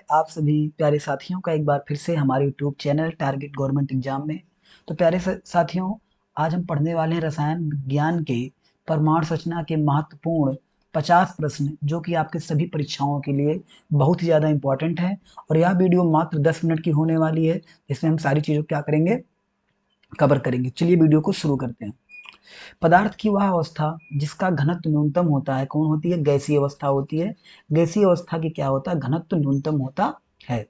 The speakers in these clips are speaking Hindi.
आप सभी प्यारे साथियों का एक बार फिर से हमारे YouTube channel target government exam में। तो प्यारे साथियों, आज हम पढ़ने वाले हैं रसायन विज्ञान के परमाणु संरचना के महत्वपूर्ण 50 प्रश्न, जो कि आपके सभी परीक्षाओं के लिए बहुत ही ज़्यादा इंपॉर्टेंट है। और यह वीडियो मात्र 10 मिनट की होने वाली है, जिसमें हम सारी चीज़ों क्या करेंगे, कवर करेंगे। चलिए वीडियो को शुरू करते हैं। पदार्थ की वह अवस्था जिसका घनत्व न्यूनतम होता है कौन होती है? गैसीय अवस्था होती है। गैसीय अवस्था की क्या होता है? घनत्व न्यूनतम होता है।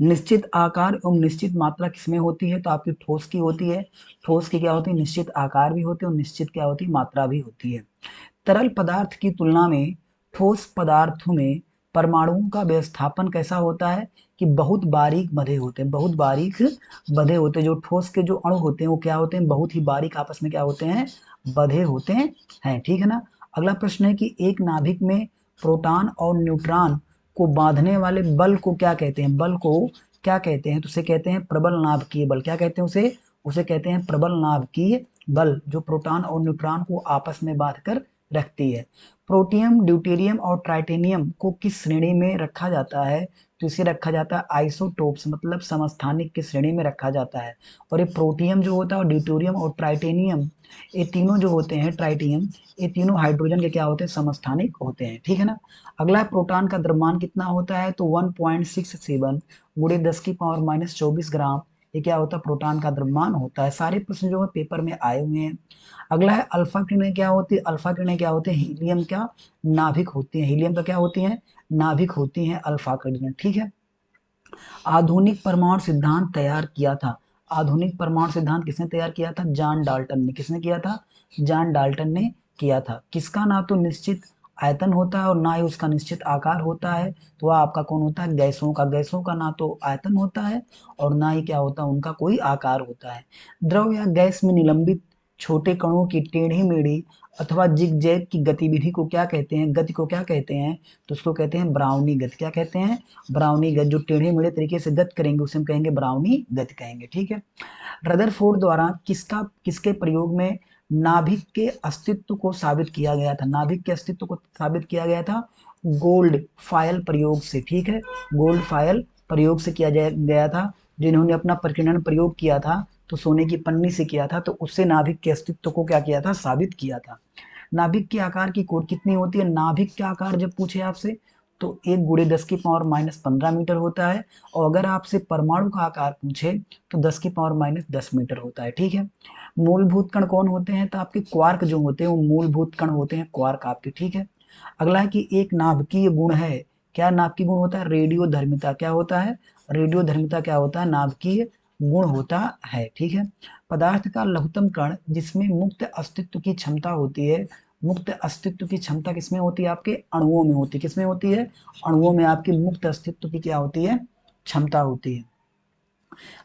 निश्चित आकार एवं निश्चित मात्रा किसमें होती है? तो आपकी ठोस की होती है। ठोस की क्या होती है? निश्चित आकार भी होती है और निश्चित क्या होती है? मात्रा भी होती है। तरल पदार्थ की तुलना में ठोस पदार्थों में परमाणुओं का व्यवस्थापन कैसा होता है? कि बहुत बारीक बंधे होते हैं। बहुत बारीक बंधे होते हैं। जो ठोस के जो अणु होते हैं वो क्या होते हैं? बहुत ही बारीक आपस में क्या होते हैं? बंधे होते हैं। ठीक है ना। अगला प्रश्न है कि एक नाभिक में प्रोटॉन और न्यूट्रॉन को बांधने वाले बल को क्या कहते हैं? बल को क्या कहते हैं? तो उसे कहते हैं प्रबल नाभिकीय बल। क्या कहते हैं उसे? उसे कहते हैं प्रबल नाभिकीय बल, जो प्रोटॉन और न्यूट्रॉन को आपस में बांधकर रखती है। प्रोटियम, ड्यूटेरियम और ट्राइटेनियम को किस श्रेणी में रखा जाता है? तो इसे रखा जाता है आइसोटोप्स, मतलब समस्थानिक की श्रेणी में रखा जाता है। और ये प्रोटियम जो होता है और ड्यूटेरियम और ट्राइटेनियम, ये तीनों जो होते हैं, ट्राइटियम, ये तीनों हाइड्रोजन के क्या होते हैं? समस्थानिक होते हैं। ठीक है ना। अगला, प्रोटॉन का द्रव्यमान कितना होता है? तो 1.67 गुणे 10⁻24 ग्राम, ये क्या होता है? प्रोटॉन का द्रव्यमान होता है। सारे प्रश्न जो है पेपर में आए हुए हैं। अगला है अल्फा किरणें क्या होती है? अल्फा किरणें क्या होती है? हीलियम क्या नाभिक होती है। हीलियम का क्या होती है? नाभिक होती है अल्फा किरणें। ठीक है। आधुनिक परमाणु सिद्धांत तैयार किया था। आधुनिक परमाणु सिद्धांत किसने तैयार किया था? जॉन डाल्टन ने। किसने किया था? जॉन डाल्टन ने किया था। किसका ना तो निश्चित आयतन होता है और ना ही उसका निश्चित आकार होता है, तो वह आपका कौन होता है? गैसों का। गैसों का ना तो आयतन होता है और ना ही क्या होता है? उनका कोई आकार होता है। द्रव या गैस में निलंबित छोटे कणों की टेढ़ी मेढ़ी अथवा जिगजैग की गतिविधि को क्या कहते हैं? गति को क्या कहते हैं? तो उसको कहते हैं ब्राउनी गति। क्या कहते हैं? ब्राउनी गति। जो टेढ़े मेढ़े तरीके से गति करेंगे उसे हम कहेंगे ब्राउनी गति कहेंगे। ठीक है। रदरफोर्ड द्वारा किसके प्रयोग में नाभिक के अस्तित्व को साबित किया गया था? नाभिक के अस्तित्व को साबित किया गया था गोल्ड फायल प्रयोग से। ठीक है। गोल्ड फायल प्रयोग से किया गया था। जिन्होंने अपना प्रकीर्णन प्रयोग किया था तो सोने की पन्नी से किया था, तो उससे नाभिक के अस्तित्व को क्या किया था? साबित किया था। नाभिक के आकार की कोट कितनी होती है? नाभिक का आकार जब पूछे आपसे तो 1 × 10⁻−15 मीटर होता है। और अगर आपसे परमाणु का आकार पूछे तो 10⁻10 मीटर होता है। ठीक है। मूलभूत कण कौन होते हैं? तो आपके क्वार्क जो होते हैं वो मूलभूत कण होते हैं, क्वार्क आपके। ठीक है। अगला है कि एक नाभिकीय गुण है। क्या नाभिकीय गुण होता है? रेडियो धर्मिता। क्या होता है? रेडियो धर्मिता क्या होता है? नाभिकीय गुण होता है। ठीक है। पदार्थ का लघुत्तम कण जिसमें मुक्त अस्तित्व की क्षमता होती है। मुक्त अस्तित्व की क्षमता किसमें होती है? आपके अणुओं में होती है। किसमें होती है? अणुओं में आपकी मुक्त अस्तित्व की क्या होती है? क्षमता होती है।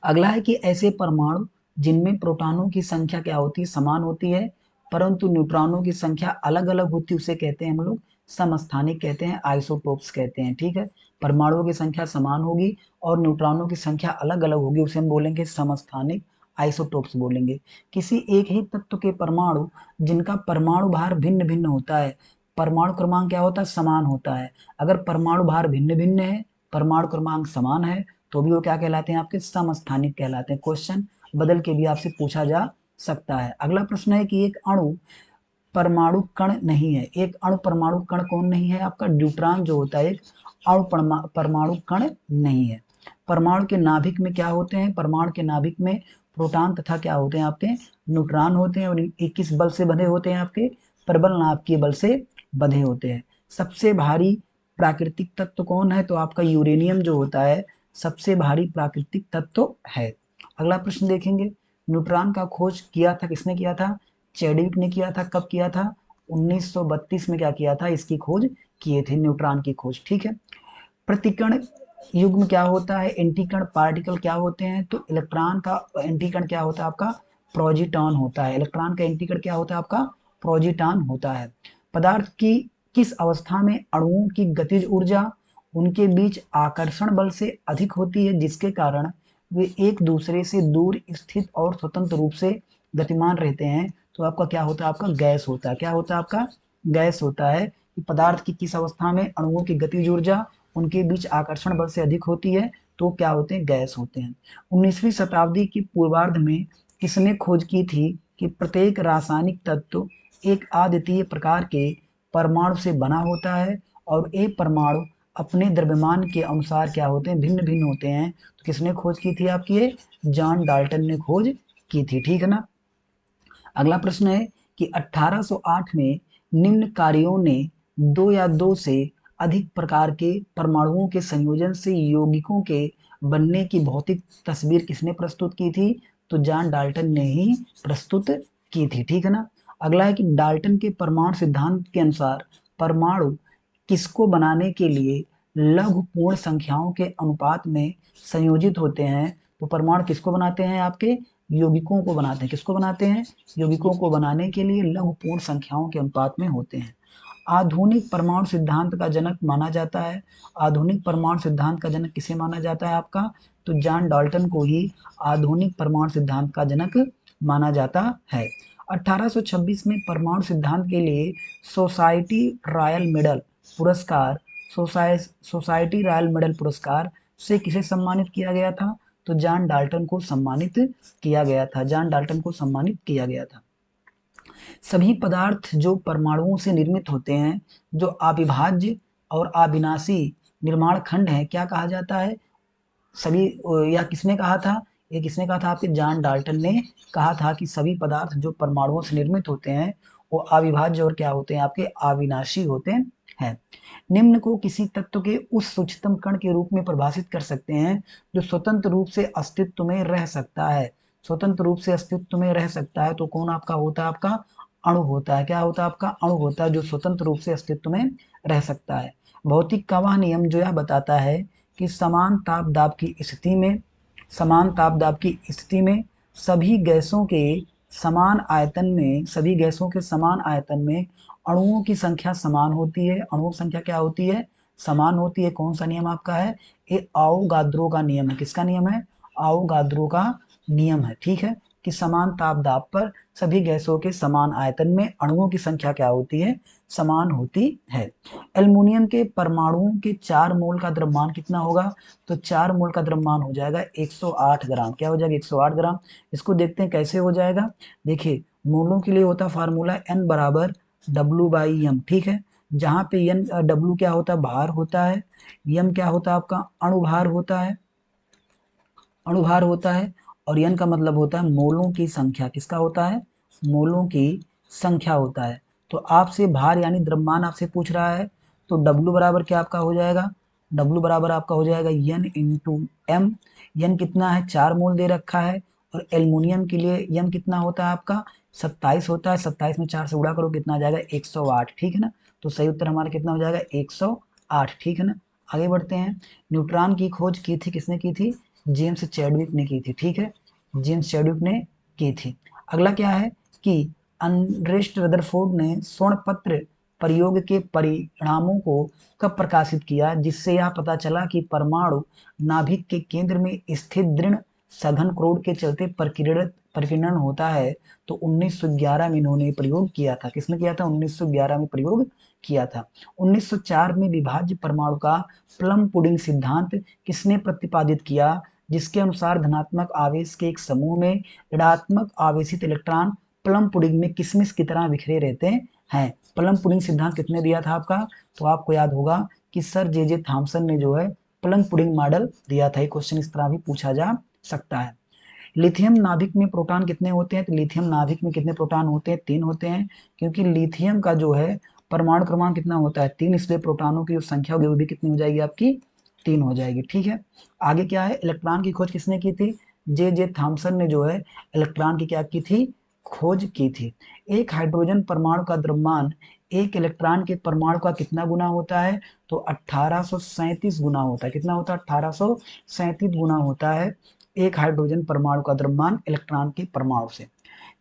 अगला है कि ऐसे परमाणु जिनमें प्रोटॉनों की संख्या क्या होती है? समान होती है, परंतु न्यूट्रॉनों की संख्या अलग अलग होती है, उसे कहते हैं हम लोग समस्थानिक कहते हैं, आइसोटोप्स कहते हैं। ठीक है। परमाणुओं की संख्या समान होगी और न्यूट्रॉनों की संख्या अलग अलग होगी, उसे हम बोलेंगे समस्थानिक, आइसोटोप्स बोलेंगे। किसी एक ही तत्व के परमाणु जिनका परमाणु भार भिन्न भिन्न होता है, परमाणु क्रमांक क्या होता है? समान होता है। अगर परमाणु भार भिन्न भिन्न है, परमाणु क्रमांक समान है, तो भी वो क्या कहलाते हैं? आपके समस्थानिक कहलाते हैं। क्वेश्चन बदल के भी आपसे पूछा जा सकता है। अगला प्रश्न है कि एक अणु परमाणु कण नहीं है। एक अणु परमाणु कण कौन नहीं है? आपका ड्यूट्रॉन जो होता है एक अणु परमाणु कण नहीं है। परमाणु के नाभिक में क्या होते हैं? परमाणु के नाभिक में प्रोटॉन तथा क्या होते हैं? आपके न्यूट्रॉन होते हैं। और ये किस बल से बंधे होते हैं? आपके प्रबल नाभिकीय बल से बंधे होते हैं। सबसे भारी प्राकृतिक तत्व कौन है? तो आपका यूरेनियम जो होता है सबसे भारी प्राकृतिक तत्व है। अगला प्रश्न देखेंगे। न्यूट्रॉन का खोज किया था, किसने किया था? चैडविक ने किया था। कब किया था? 1932 में क्या किया था? इसकी खोज किए थे, न्यूट्रॉन की खोज। ठीक है। प्रतिकण युग्म क्या होता है? एंटीकण पार्टिकल क्या होते हैं? तो इलेक्ट्रॉन का एंटीकण क्या होता है? आपका प्रोजिटॉन होता है। इलेक्ट्रॉन का एंटीकण क्या होता है? आपका प्रोजिटॉन होता है। पदार्थ की किस अवस्था में अणुओं की गतिज ऊर्जा उनके बीच आकर्षण बल से अधिक होती है, जिसके कारण वे एक दूसरे से दूर स्थित और स्वतंत्र रूप से गतिमान रहते हैं? तो आपका क्या होता है? आपका गैस होता है। क्या होता है? आपका गैस होता है। कि पदार्थ की किस अवस्था में अणुओं की गतिज ऊर्जा उनके बीच आकर्षण बल से अधिक होती है तो क्या होते हैं, गैस होते हैं। 19वीं शताब्दी की पूर्वार्ध में किसने खोज की थी कि प्रत्येक रासायनिक तत्व एक अद्वितीय प्रकार के परमाणु से बना होता है और ये परमाणु अपने द्रव्यमान के अनुसार क्या होते हैं, भिन्न भिन्न होते हैं। तो किसने खोज की थी आपकी, ये जॉन डाल्टन ने खोज की थी, ठीक है ना। अगला प्रश्न है कि 1808 में निम्न कार्यों ने दो या दो से अधिक प्रकार के परमाणुओं के संयोजन से यौगिकों के बनने की भौतिक तस्वीर किसने प्रस्तुत की थी, तो जॉन डाल्टन ने ही प्रस्तुत की थी, ठीक है ना। अगला है कि डाल्टन के परमाणु सिद्धांत के अनुसार परमाणु किसको बनाने के लिए लघु पूर्ण संख्याओं के अनुपात में संयोजित होते हैं, तो परमाणु किसको बनाते हैं, आपके यौगिकों को बनाते हैं। किसको बनाते हैं, यौगिकों को बनाने के लिए लघु पूर्ण संख्याओं के अनुपात में होते हैं। आधुनिक परमाणु सिद्धांत का जनक माना जाता है, आधुनिक परमाणु सिद्धांत का जनक किसे माना जाता है आपका, तो जॉन डाल्टन को ही आधुनिक परमाणु सिद्धांत का जनक माना जाता है। 1826 में परमाणु सिद्धांत के लिए सोसाइटी रॉयल मेडल पुरस्कार सोसाइटी रॉयल मेडल पुरस्कार से किसे सम्मानित किया गया था, तो जॉन डाल्टन को सम्मानित किया गया था, जॉन डाल्टन को सम्मानित किया गया था। सभी पदार्थ जो परमाणुओं से निर्मित होते हैं, जो अविभाज्य और अविनाशी निर्माण खंड है, क्या कहा जाता है, सभी, यह किसने कहा था, ये किसने कहा था, आपके जॉन डाल्टन ने कहा था कि सभी पदार्थ जो परमाणुओं से निर्मित होते हैं वो अविभाज्य और क्या होते हैं, आपके अविनाशी होते हैं। निम्न को किसी तत्व के उस सूक्ष्मतम कण के रूप में परिभाषित कर सकते हैं जो स्वतंत्र रूप से अस्तित्व में रह सकता है, स्वतंत्र रूप से अस्तित्व में रह सकता है, तो कौन आपका होता है, आपका अणु होता है। क्या होता है, आपका अणु होता है जो स्वतंत्र रूप से अस्तित्व में रह सकता है। भौतिक का वह नियम जो यह बताता है कि समान ताप दाब की स्थिति में सभी गैसों के समान आयतन में अणुओं की संख्या समान होती है, अणुओं की संख्या क्या होती है, समान होती है। कौन सा नियम आपका है, ये आओगाद्रो का नियम है। किसका नियम है, आओगाद्रो का नियम है, ठीक है, कि समान ताप दाब पर सभी गैसों के समान आयतन में अणुओं की संख्या क्या होती है, समान होती है। एल्युमिनियम के परमाणुओं के 4 मोल का द्रव्यमान कितना होगा, तो 4 मोल का द्रव्यमान हो जाएगा 108 ग्राम। क्या हो जाएगा, 108 ग्राम। इसको देखते हैं कैसे हो जाएगा। देखिए, मोलों के लिए होता फार्मूला N बराबर W/M, ठीक है, जहां पे W क्या होता है, भार होता है, M क्या होता है, आपका अणुभार होता है, अणुभार होता है, और N का मतलब होता है मोलों की संख्या। किसका होता है, मोलों की संख्या होता है। तो आपसे भार यानी द्रव्यमान आपसे पूछ रहा है, तो W बराबर क्या आपका हो जाएगा, W बराबर आपका हो जाएगा N इंटू M। N कितना है, 4 मोल दे रखा है, और एल्युमिनियम के लिए M कितना होता है आपका 27 होता है। 27 में 4 से गुणा करो कितना आ जाएगा, 108, ठीक है ना। तो सही उत्तर हमारा कितना हो जाएगा, 108, ठीक है ना। आगे बढ़ते हैं। न्यूट्रॉन की खोज की थी किसने की थी, जेम्स चैडविक ने की थी, ठीक है, जेम्स चैडविक ने की थी। अगला क्या है कि अर्नेस्ट रदरफोर्ड ने स्वर्ण पत्र प्रयोग के परिणामों को कब प्रकाशित किया, जिससे यह पता चला कि परमाणु नाभिक के केंद्र में स्थित दृढ़ सघन क्रोड के चलते प्रकीर्णन होता है। तो 1911 में इन्होंने प्रयोग किया था। किसने किया था, 1911 में प्रयोग किया था। 1904 में विभाज्य परमाणु का प्लम पुडिंग सिद्धांत किसने प्रतिपादित किया, जिसके अनुसार धनात्मक आवेश के एक समूह में ऋणात्मक आवेशित इलेक्ट्रॉन प्लम पुडिंग में किशमिश की तरह बिखरे रहते हैं। प्लम पुडिंग सिद्धांत किसने दिया था आपका, तो आपको याद होगा कि सर जे थॉमसन ने जो है प्लम पुडिंग मॉडल दिया था। क्वेश्चन इस तरह भी पूछा जा सकता है। लिथियम नाभिक में प्रोटॉन कितने होते हैं, तो लिथियम नाभिक में कितने प्रोटॉन होते हैं, 3 होते हैं, क्योंकि लिथियम का जो है परमाणु क्रमांक कितना होता है, 3, इसलिए प्रोटॉनों की जो संख्या होगी वो भी कितनी हो जाएगी आपकी, 3 हो जाएगी, ठीक है। आगे क्या है, इलेक्ट्रॉन की खोज किसने की थी, जे थॉमसन ने जो है इलेक्ट्रॉन की क्या की थी, खोज की थी। एक हाइड्रोजन परमाणु का द्रव्यमान एक इलेक्ट्रॉन के परमाणु का कितना गुना होता है, तो 1837 गुना होता है। कितना होता है, 1837 गुना होता है एक हाइड्रोजन परमाणु का द्रव्यमान इलेक्ट्रॉन के परमाणु से।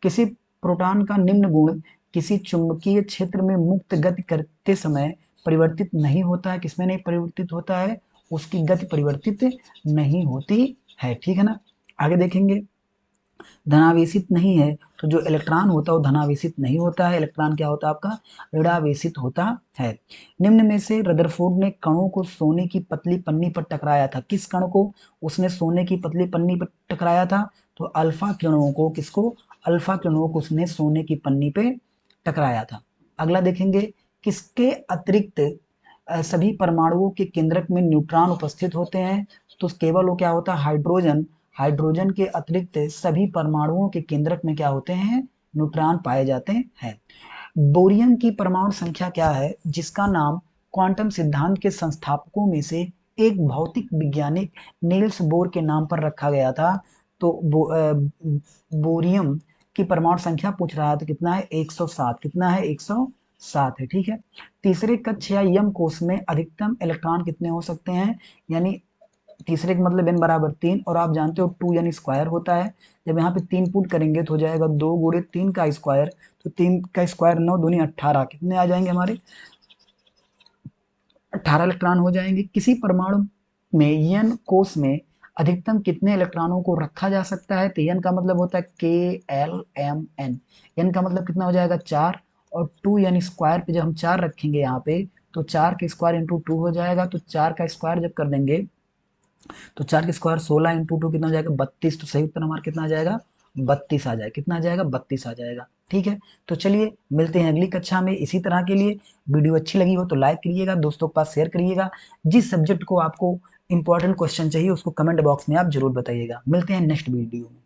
किसी प्रोटॉन का निम्न गुण किसी चुंबकीय क्षेत्र में मुक्त गति करते समय परिवर्तित नहीं होता है। किसमें नहीं परिवर्तित होता है, उसकी गति परिवर्तित नहीं होती है, ठीक है ना। आगे देखेंगे, धनावेशित नहीं है, तो जो इलेक्ट्रॉन होता है वो धनावेशित नहीं होता है, इलेक्ट्रॉन क्या होता है आपका ऋणावेशित होता है। निम्न में से रदरफोर्ड ने कणों को सोने की पतली पन्नी पर टकराया था, किस कण को उसने सोने की पतली पन्नी पर टकराया था, तो अल्फा किरणों को, किसको, अल्फा किरणों को उसने सोने की पन्नी पे टकराया था। अगला देखेंगे, किसके अतिरिक्त सभी परमाणुओं के केंद्रक में न्यूट्रॉन उपस्थित होते हैं, तो केवल वो क्या होता है हाइड्रोजन, हाइड्रोजन के अतिरिक्त सभी परमाणुओं के केंद्रक में क्या होते हैं, न्यूट्रॉन पाए जाते हैं। बोरियम की परमाणु संख्या क्या है, जिसका नाम क्वांटम सिद्धांत के संस्थापकों में से एक भौतिक वैज्ञानिक नील्स बोर के नाम पर रखा गया था। तो बोरियम की परमाणु संख्या पूछ रहा है, तो कितना है 107, कितना है 107 है, ठीक है। तीसरे कक्ष या यम कोष में अधिकतम इलेक्ट्रॉन कितने हो सकते हैं, यानी तीसरे का मतलब n बराबर 3, और आप जानते हो 2 यानी स्क्वायर होता है। जब यहाँ पे 3 पुट करेंगे तो हो जाएगा 2 गुणे 3 का स्क्वायर, तो 3 का स्क्वायर 9 दूनी 18, कितने आ जाएंगे हमारे 18 इलेक्ट्रॉन हो जाएंगे। किसी परमाणु में यन कोष में अधिकतम कितने इलेक्ट्रॉनों को रखा जा सकता है, तो यन का मतलब होता है के एल एम एन, यन का मतलब कितना हो जाएगा 4, और 2 यानी स्क्वायर पे जब हम 4 रखेंगे यहाँ पे, तो 4 के स्क्वायर इंटू 2 हो जाएगा, तो 4 का स्क्वायर जब कर देंगे तो 4 के स्क्वायर 16 इंटू 2 कितना हो जाएगा 32, तो सही उत्तर हमारा कितना आ जाएगा 32 आ जाएगा, कितना आ जाएगा 32 आ जाएगा, ठीक है। तो चलिए मिलते हैं अगली कक्षा में इसी तरह के लिए। वीडियो अच्छी लगी हो तो लाइक करिएगा, दोस्तों के पास शेयर करिएगा। जिस सब्जेक्ट को आपको इंपॉर्टेंट क्वेश्चन चाहिए उसको कमेंट बॉक्स में आप जरूर बताइएगा। मिलते हैं नेक्स्ट वीडियो में।